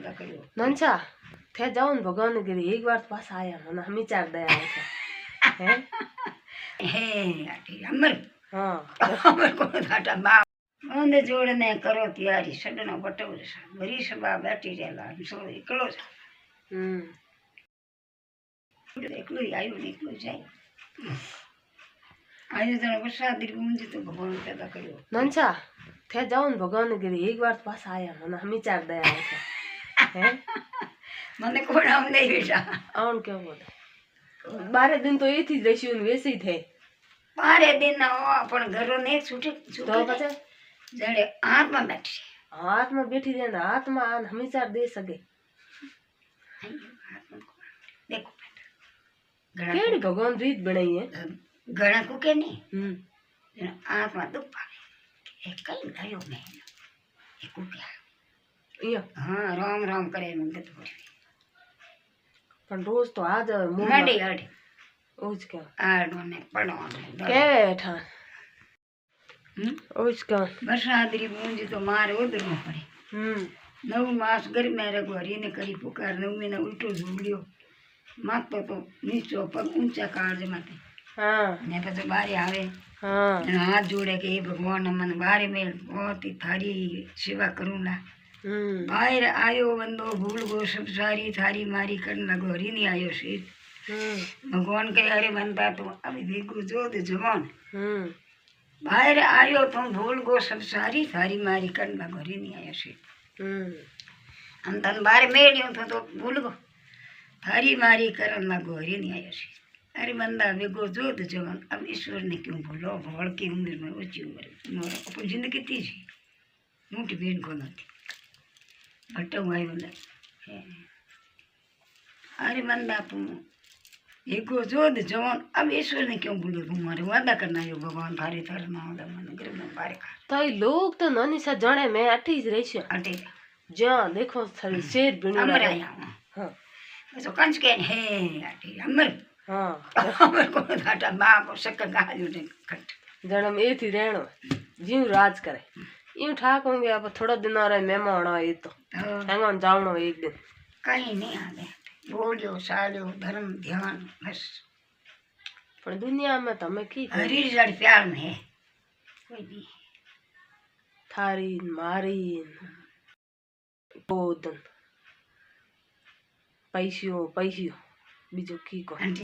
पैदा करियो नंचा थे जाओ न भगवान ने गिरी एक बार पास आया मन हम चार दया है हे आटी अमर हाँ अमर को घाटा बा अंधे जोड़ने करो तैयारी सडनो बटो भरी सभा बैठी रहेला सो एकलो एकलो आयो ने एकलो जाए आयो जण वरसाद दी मुंजी तो भगवान पैदा करियो नंचा थे जाओ न भगवान ने गिरी एक बार पास आया मन हम चार दया है मने कोण आम नहीं बेटा आउन क्यों बोले 12 दिन तो ये थी रही वैसे ही थे 12 दिन ना अपन घरों ने छूटे तो पछे जड़े हाथ में बैठी हाथ में बैठी रहे ना हाथ में आन हम चार दे सके देखो केड़ी भगवान रीत बनाई है घणा को के नहीं हाथ में दुख पावे एक कई गयो में एक को क्या यो हाँ राम राम करे मुंगे तो पण रोज तो आज गाड़ी गाड़ी ओज क्या आडो ने पड़ो के ठा ओज का बरसादरी मुंजी तो मारे उधर में पड़े 9 मास घर में रगो हरी ने करी पुकार 9 महीना उल्टो झूलियो मातो तो नीचो पग ऊंचा काज माते हाँ ने पछे बारे आवे हाँ हाथ जोड़े के भगवान मन बारे में बहुत ही थारी सेवा करूंगा बाहर आयो बंदो भूल गो सब सारी थारी मारी करने लगो हरी नहीं आयो शीत भगवान के अरे बनता तो अभी देखो जो दे जवान बाहर आयो तुम भूल गो सब सारी थारी मारी करने लगो हरी नहीं आयो शीत हम तन बाहर मेड़ियो तो भूल गो थारी मारी करने लगो हरी नहीं आयो शीत अरे बंदा बेगो जो दे जवान अब ईश्वर ने क्यों भूलो भोल की उम्र में ऊंची उम्र अपन जिंदगी थी मोटी बेन को नहीं भट्टो भाई बोले अरे बंदा तुम एको जो दे जवान अब ईश्वर ने क्यों भूलो तुम्हारे वादा करना यो भगवान थारे थारे ना वादा मन घर में बारे का तो ये लोग तो ननी सा जणे में अठी ज रही छे अटे जा देखो थारी शेर बिनु अमर आया हां तो कंच के हे अटे अमर हां अमर को घाटा बाप सक गाजू ने कट जन्म ए थी रहणो जीव राज करे यूं ठाक होंगे अब थोड़ा दिन और मेहमान आए तो हंगन जावनो एक दिन कहीं नहीं आवे बोलियो सालियो धर्म ध्यान बस पर दुनिया में तमे की हरी जड़ प्यार में है कोई भी थारी मारी पोदन पैसियो बीजो की को